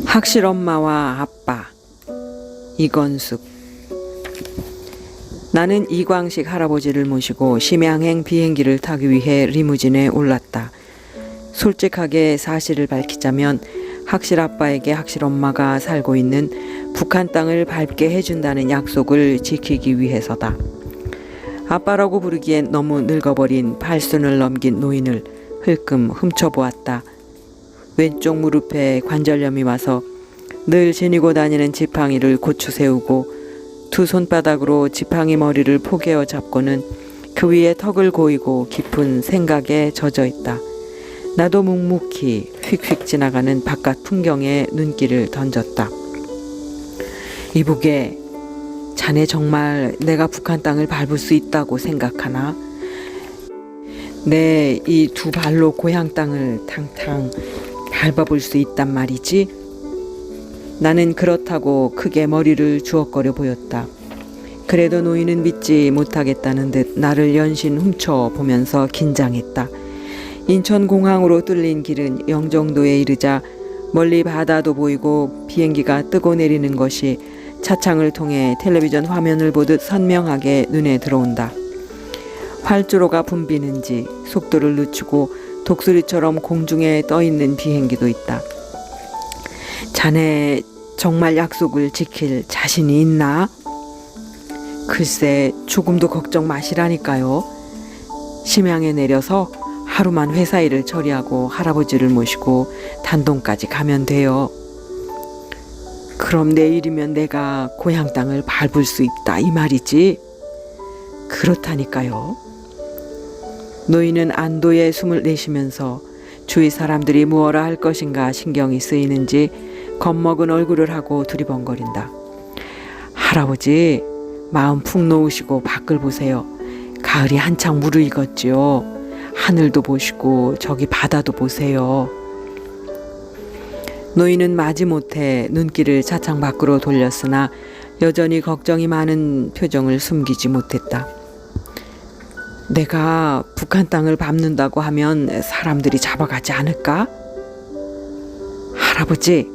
학실 엄마와 아빠 이건숙. 나는 이광식 할아버지를 모시고 심양행 비행기를 타기 위해 리무진에 올랐다. 솔직하게 사실을 밝히자면 학실 아빠에게 학실 엄마가 살고 있는 북한 땅을 밟게 해준다는 약속을 지키기 위해서다. 아빠라고 부르기엔 너무 늙어버린 8순을 넘긴 노인을 흘끔 훔쳐보았다. 왼쪽 무릎에 관절염이 와서 늘 지니고 다니는 지팡이를 고추 세우고 두 손바닥으로 지팡이 머리를 포개어 잡고는 그 위에 턱을 고이고 깊은 생각에 젖어 있다. 나도 묵묵히 휙휙 지나가는 바깥 풍경에 눈길을 던졌다. 이보게, 자네 정말 내가 북한 땅을 밟을 수 있다고 생각하나? 내 이 두 발로 고향 땅을 탕탕 밟아볼 수 있단 말이지? 나는 그렇다고 크게 머리를 주걱거려 보였다. 그래도 노인은 믿지 못하겠다는 듯 나를 연신 훔쳐보면서 긴장했다. 인천공항으로 뚫린 길은 영종도에 이르자 멀리 바다도 보이고 비행기가 뜨고 내리는 것이 차창을 통해 텔레비전 화면을 보듯 선명하게 눈에 들어온다. 활주로가 붐비는지 속도를 늦추고 독수리처럼 공중에 떠있는 비행기도 있다. 자네 정말 약속을 지킬 자신이 있나? 글쎄, 조금도 걱정 마시라니까요. 심양에 내려서 하루만 회사 일을 처리하고 할아버지를 모시고 단동까지 가면 돼요. 그럼 내일이면 내가 고향 땅을 밟을 수 있다 이 말이지? 그렇다니까요. 노인은 안도의 숨을 내쉬면서 주위 사람들이 무엇라 할 것인가 신경이 쓰이는지 겁먹은 얼굴을 하고 두리번거린다. 할아버지, 마음 푹 놓으시고 밖을 보세요. 가을이 한창 무르익었지요. 하늘도 보시고 저기 바다도 보세요. 노인은 마지못해 눈길을 차창 밖으로 돌렸으나 여전히 걱정이 많은 표정을 숨기지 못했다. 내가 북한 땅을 밟는다고 하면 사람들이 잡아가지 않을까? 할아버지,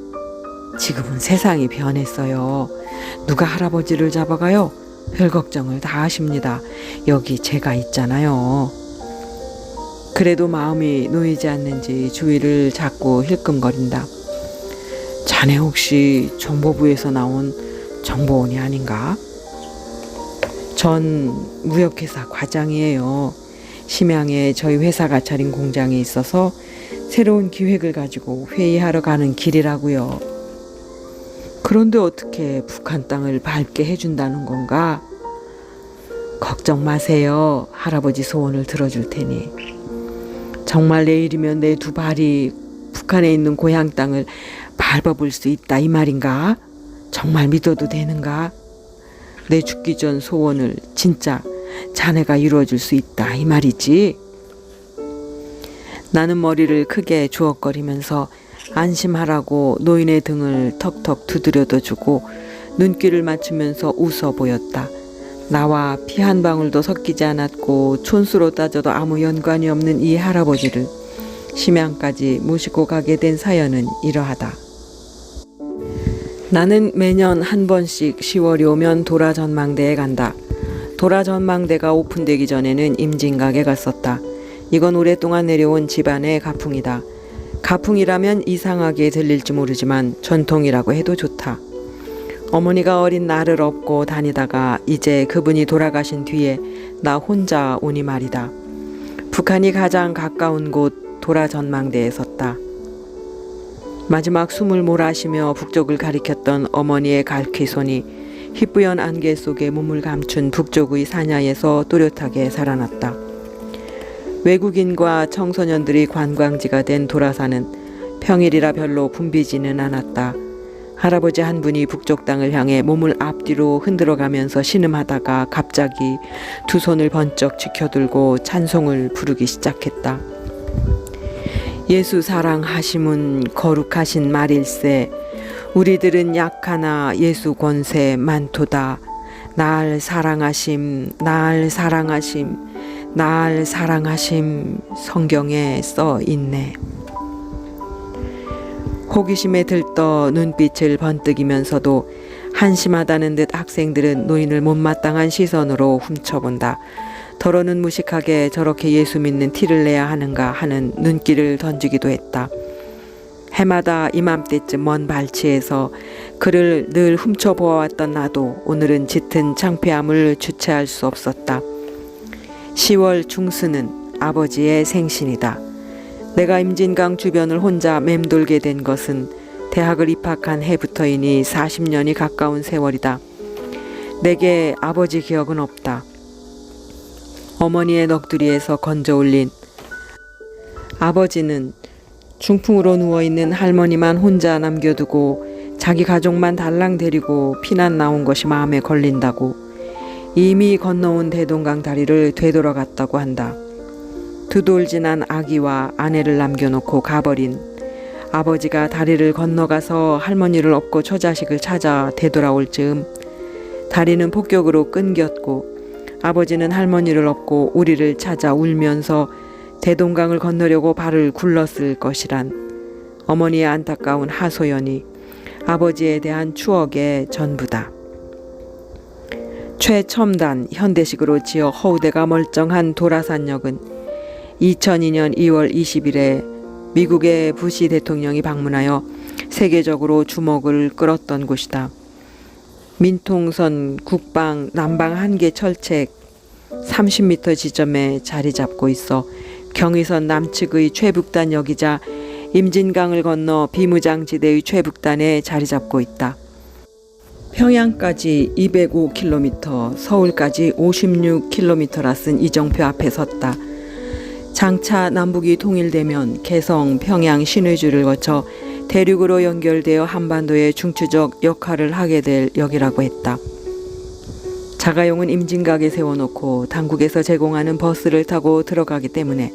지금은 세상이 변했어요. 누가 할아버지를 잡아가요? 별 걱정을 다 하십니다. 여기 제가 있잖아요. 그래도 마음이 놓이지 않는지 주위를 자꾸 힐끔거린다. 자네 혹시 정보부에서 나온 정보원이 아닌가? 전 무역회사 과장이에요. 심양에 저희 회사가 차린 공장이 있어서 새로운 기획을 가지고 회의하러 가는 길이라고요. 그런데 어떻게 북한 땅을 밟게 해준다는 건가? 걱정 마세요. 할아버지 소원을 들어줄 테니. 정말 내일이면 내 두 발이 북한에 있는 고향 땅을 밟아볼 수 있다 이 말인가? 정말 믿어도 되는가? 내 죽기 전 소원을 진짜 자네가 이루어줄 수 있다 이 말이지? 나는 머리를 크게 주걱거리면서 안심하라고 노인의 등을 턱턱 두드려도 주고 눈길을 맞추면서 웃어 보였다. 나와 피 한 방울도 섞이지 않았고 촌수로 따져도 아무 연관이 없는 이 할아버지를 심양까지 모시고 가게 된 사연은 이러하다. 나는 매년 한 번씩 10월이 오면 도라전망대에 간다. 도라전망대가 오픈되기 전에는 임진각에 갔었다. 이건 오랫동안 내려온 집안의 가풍이다. 가풍이라면 이상하게 들릴지 모르지만 전통이라고 해도 좋다. 어머니가 어린 나를 업고 다니다가 이제 그분이 돌아가신 뒤에 나 혼자 오니 말이다. 북한이 가장 가까운 곳 도라전망대에 섰다. 마지막 숨을 몰아쉬며 북쪽을 가리켰던 어머니의 갈퀴손이 희뿌연 안개 속에 몸을 감춘 북쪽의 사냐에서 또렷하게 살아났다. 외국인과 청소년들이 관광지가 된 도라산은 평일이라 별로 붐비지는 않았다. 할아버지 한 분이 북쪽 땅을 향해 몸을 앞뒤로 흔들어가면서 신음하다가 갑자기 두 손을 번쩍 지켜들고 찬송을 부르기 시작했다. 예수 사랑하심은 거룩하신 말일세. 우리들은 약하나 예수 권세 많도다. 날 사랑하심, 날 사랑하심, 날 사랑하심. 성경에 써 있네. 호기심에 들떠 눈빛을 번뜩이면서도 한심하다는 듯 학생들은 노인을 못마땅한 시선으로 훔쳐본다. 더러는 무식하게 저렇게 예수 믿는 티를 내야 하는가 하는 눈길을 던지기도 했다. 해마다 이맘때쯤 먼 발치에서 그를 늘 훔쳐보아왔던 나도 오늘은 짙은 창피함을 주체할 수 없었다. 10월 중수는 아버지의 생신이다. 내가 임진강 주변을 혼자 맴돌게 된 것은 대학을 입학한 해부터이니 40년이 가까운 세월이다. 내게 아버지 기억은 없다. 어머니의 넋두리에서 건져 올린 아버지는 중풍으로 누워있는 할머니만 혼자 남겨두고 자기 가족만 달랑 데리고 피난 나온 것이 마음에 걸린다고 이미 건너온 대동강 다리를 되돌아갔다고 한다. 두 돌 지난 아기와 아내를 남겨놓고 가버린 아버지가 다리를 건너가서 할머니를 업고 처자식을 찾아 되돌아올 즈음 다리는 폭격으로 끊겼고 아버지는 할머니를 업고 우리를 찾아 울면서 대동강을 건너려고 발을 굴렀을 것이란 어머니의 안타까운 하소연이 아버지에 대한 추억의 전부다. 최첨단 현대식으로 지어 허우대가 멀쩡한 도라산역은 2002년 2월 20일에 미국의 부시 대통령이 방문하여 세계적으로 주목을 끌었던 곳이다. 민통선 국방 남방 한계 철책 30m 지점에 자리 잡고 있어 경의선 남측의 최북단역이자 임진강을 건너 비무장지대의 최북단에 자리 잡고 있다. 평양까지 205km, 서울까지 56km라 쓴 이정표 앞에 섰다. 장차 남북이 통일되면 개성, 평양, 신의주를 거쳐 대륙으로 연결되어 한반도의 중추적 역할을 하게 될 역이라고 했다. 자가용은 임진각에 세워놓고 당국에서 제공하는 버스를 타고 들어가기 때문에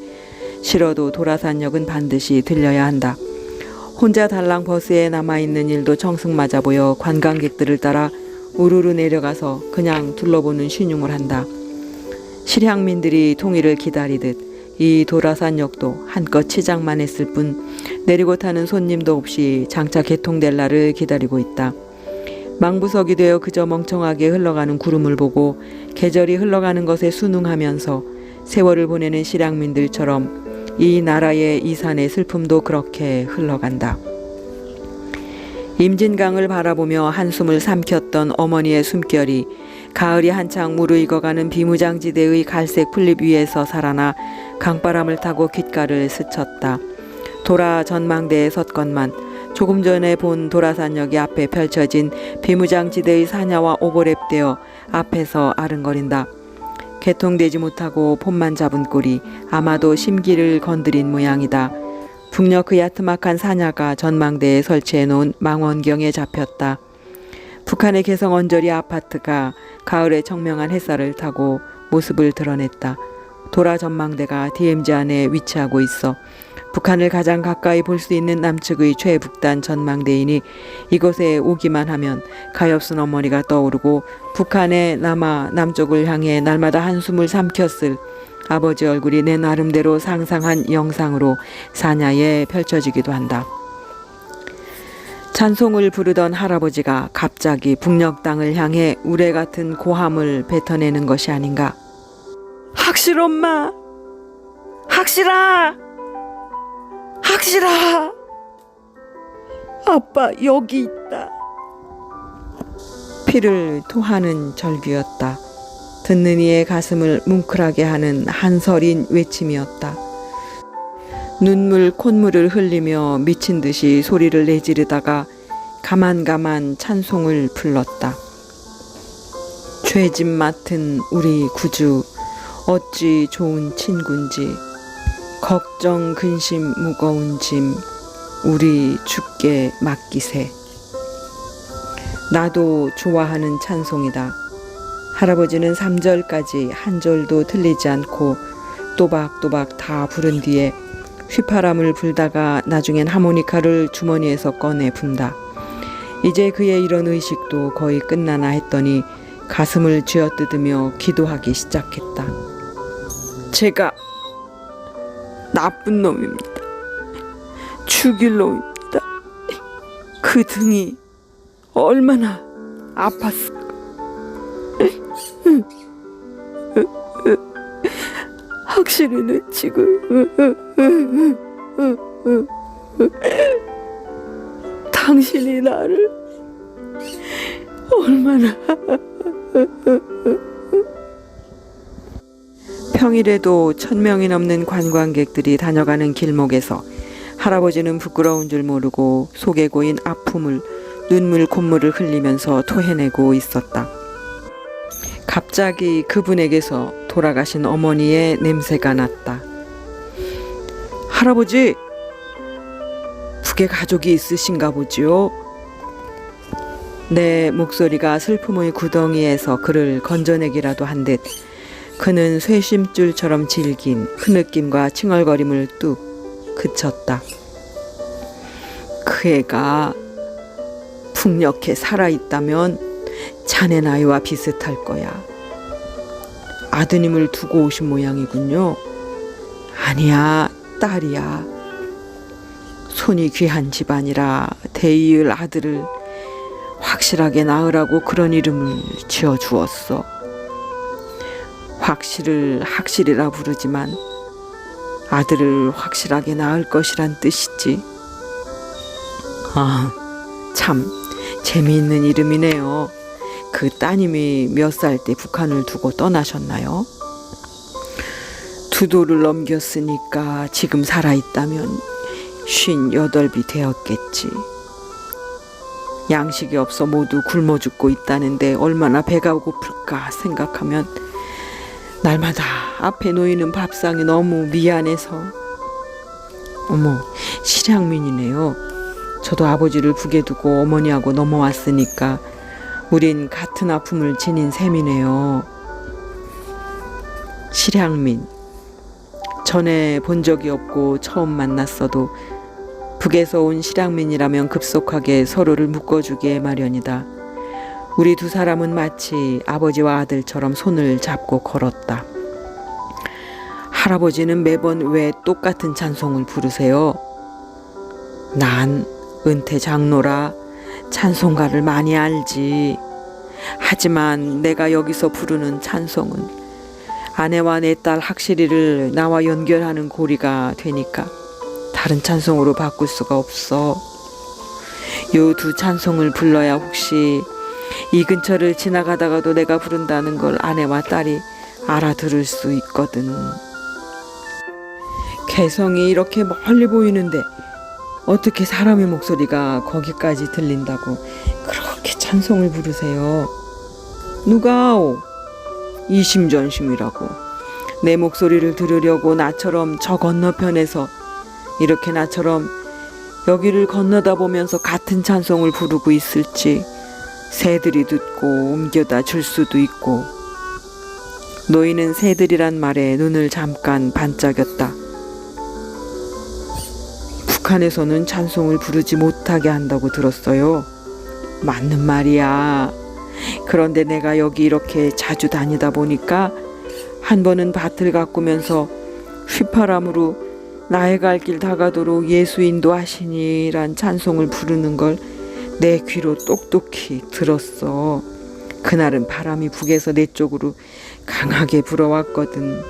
싫어도 도라산역은 반드시 들려야 한다. 혼자 달랑 버스에 남아있는 일도 청승맞아 보여 관광객들을 따라 우르르 내려가서 그냥 둘러보는 신용을 한다. 실향민들이 통일을 기다리듯 이 도라산역도 한껏 치장만 했을 뿐 내리고 타는 손님도 없이 장차 개통될 날을 기다리고 있다. 망부석이 되어 그저 멍청하게 흘러가는 구름을 보고 계절이 흘러가는 것에 순응하면서 세월을 보내는 실향민들처럼 이 나라의 이 산의 슬픔도 그렇게 흘러간다. 임진강을 바라보며 한숨을 삼켰던 어머니의 숨결이 가을이 한창 무르익어가는 비무장지대의 갈색 풀잎 위에서 살아나 강바람을 타고 귓가를 스쳤다. 도라 전망대에 섰건만 조금 전에 본 도라산역이 앞에 펼쳐진 비무장지대의 사냐와 오버랩되어 앞에서 아른거린다. 개통되지 못하고 폼만 잡은 꼴이 아마도 심기를 건드린 모양이다. 북녘 그 야트막한 사냐가 전망대에 설치해놓은 망원경에 잡혔다. 북한의 개성 언저리 아파트가 가을의 청명한 햇살을 타고 모습을 드러냈다. 도라 전망대가 DMZ 안에 위치하고 있어 북한을 가장 가까이 볼 수 있는 남측의 최북단 전망대이니 이곳에 오기만 하면 가엾은 어머니가 떠오르고 북한에 남아 남쪽을 향해 날마다 한숨을 삼켰을 아버지 얼굴이 내 나름대로 상상한 영상으로 사냐에 펼쳐지기도 한다. 찬송을 부르던 할아버지가 갑자기 북녘 땅을 향해 우레 같은 고함을 뱉어내는 것이 아닌가. 학실 엄마! 학실아! 학실아! 아빠 여기 있다. 피를 토하는 절규였다. 듣는 이의 가슴을 뭉클하게 하는 한서린 외침이었다. 눈물 콧물을 흘리며 미친 듯이 소리를 내지르다가 가만가만 찬송을 불렀다. 죄짐 맡은 우리 구주 어찌 좋은 친군지 걱정 근심 무거운 짐 우리 주께 맡기세. 나도 좋아하는 찬송이다. 할아버지는 3절까지 한 절도 틀리지 않고 또박또박 다 부른 뒤에 휘파람을 불다가 나중엔 하모니카를 주머니에서 꺼내 분다. 이제 그의 이런 의식도 거의 끝나나 했더니 가슴을 쥐어뜯으며 기도하기 시작했다. 제가 나쁜 놈입니다. 죽일 놈입니다. 그 등이 얼마나 아팠을까. 확실히는 지금 당신이 나를 얼마나. 평일에도 1,000명이 넘는 관광객들이 다녀가는 길목에서 할아버지는 부끄러운 줄 모르고 속에 고인 아픔을 눈물 콧물을 흘리면서 토해내고 있었다. 갑자기 그분에게서 돌아가신 어머니의 냄새가 났다. 할아버지, 북에 가족이 있으신가 보지요? 내 목소리가 슬픔의 구덩이에서 그를 건져내기라도 한 듯 그는 쇠심줄처럼 질긴 흐느낌과 칭얼거림을 뚝 그쳤다. 그 애가 북녘에 살아있다면 자네 나이와 비슷할 거야. 아드님을 두고 오신 모양이군요. 아니야, 딸이야. 손이 귀한 집안이라 대이을 아들을 확실하게 낳으라고 그런 이름을 지어주었어. 확실을 확실이라 부르지만 아들을 확실하게 낳을 것이란 뜻이지. 아, 참 재미있는 이름이네요. 그 따님이 몇 살 때 북한을 두고 떠나셨나요? 2돌을 넘겼으니까 지금 살아있다면 58이 되었겠지. 양식이 없어 모두 굶어 죽고 있다는데 얼마나 배가 고플까 생각하면 날마다 앞에 놓이는 밥상이 너무 미안해서. 어머, 실향민이네요. 저도 아버지를 북에 두고 어머니하고 넘어왔으니까 우린 같은 아픔을 지닌 셈이네요. 실향민. 전에 본 적이 없고 처음 만났어도 북에서 온 실향민이라면 급속하게 서로를 묶어주기에 마련이다. 우리 두 사람은 마치 아버지와 아들처럼 손을 잡고 걸었다. 할아버지는 매번 왜 똑같은 찬송을 부르세요? 난 은퇴 장로라 찬송가를 많이 알지. 하지만 내가 여기서 부르는 찬송은 아내와 내 딸 학실이를 나와 연결하는 고리가 되니까 다른 찬송으로 바꿀 수가 없어. 요 두 찬송을 불러야 혹시 이 근처를 지나가다가도 내가 부른다는 걸 아내와 딸이 알아들을 수 있거든. 개성이 이렇게 멀리 보이는데 어떻게 사람의 목소리가 거기까지 들린다고 그렇게 찬송을 부르세요? 누가오? 이심전심이라고. 내 목소리를 들으려고 나처럼 저 건너편에서 이렇게 나처럼 여기를 건너다 보면서 같은 찬송을 부르고 있을지 새들이 듣고 옮겨다 줄 수도 있고. 노인은 새들이란 말에 눈을 잠깐 반짝였다. 북한에서는 찬송을 부르지 못하게 한다고 들었어요. 맞는 말이야. 그런데 내가 여기 이렇게 자주 다니다 보니까 한 번은 밭을 가꾸면서 휘파람으로 나의 갈 길 다가도록 예수 인도하시니란 찬송을 부르는 걸 내 귀로 똑똑히 들었어. 그날은 바람이 북에서 내 쪽으로 강하게 불어왔거든.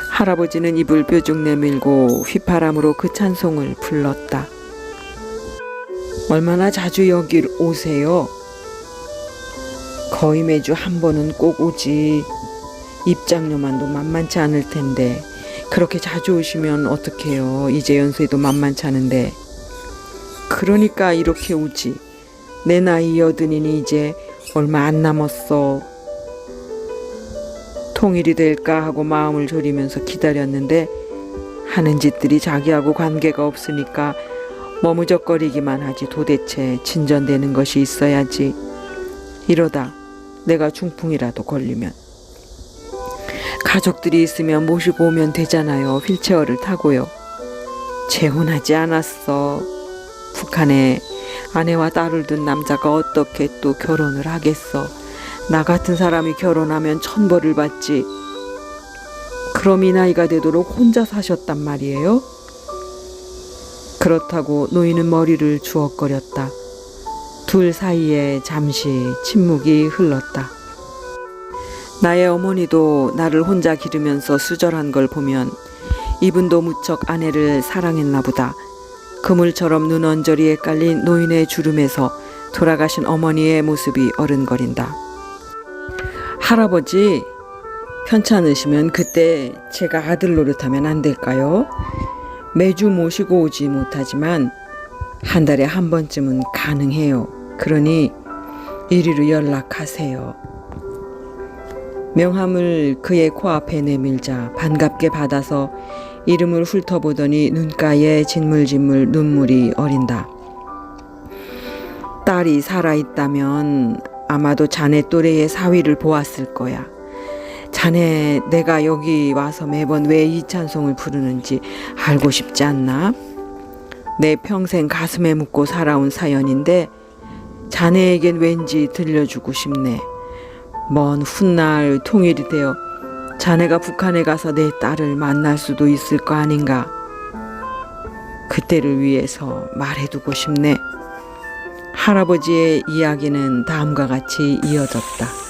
할아버지는 입을 뾰족 내밀고 휘파람으로 그 찬송을 불렀다. 얼마나 자주 여길 오세요? 거의 매주 한 번은 꼭 오지. 입장료만도 만만치 않을 텐데 그렇게 자주 오시면 어떡해요. 이제 연세도 만만치 않은데. 그러니까 이렇게 오지. 내 나이 80이니 이제 얼마 안 남았어. 통일이 될까 하고 마음을 졸이면서 기다렸는데 하는 짓들이 자기하고 관계가 없으니까 머무적거리기만 하지 도대체 진전되는 것이 있어야지. 이러다 내가 중풍이라도 걸리면 가족들이 있으면 모시고 오면 되잖아요. 휠체어를 타고요. 재혼하지 않았어. 북한에 아내와 딸을 둔 남자가 어떻게 또 결혼을 하겠어. 나 같은 사람이 결혼하면 천벌을 받지. 그럼 이 나이가 되도록 혼자 사셨단 말이에요? 그렇다고 노인은 머리를 주걱거렸다. 둘 사이에 잠시 침묵이 흘렀다. 나의 어머니도 나를 혼자 기르면서 수절한 걸 보면 이분도 무척 아내를 사랑했나 보다. 그물처럼 눈 언저리에 깔린 노인의 주름에서 돌아가신 어머니의 모습이 어른거린다. 할아버지, 편찮으시면 그때 제가 아들 노릇하면 안 될까요? 매주 모시고 오지 못하지만 한 달에 한 번쯤은 가능해요. 그러니 이리로 연락하세요. 명함을 그의 코앞에 내밀자 반갑게 받아서 이름을 훑어보더니 눈가에 진물진물 눈물이 어린다. 딸이 살아있다면 아마도 자네 또래의 사위를 보았을 거야. 자네 내가 여기 와서 매번 왜 이 찬송을 부르는지 알고 싶지 않나? 내 평생 가슴에 묻고 살아온 사연인데 자네에겐 왠지 들려주고 싶네. 먼 훗날 통일이 되어 자네가 북한에 가서 내 딸을 만날 수도 있을 거 아닌가. 그때를 위해서 말해두고 싶네. 할아버지의 이야기는 다음과 같이 이어졌다.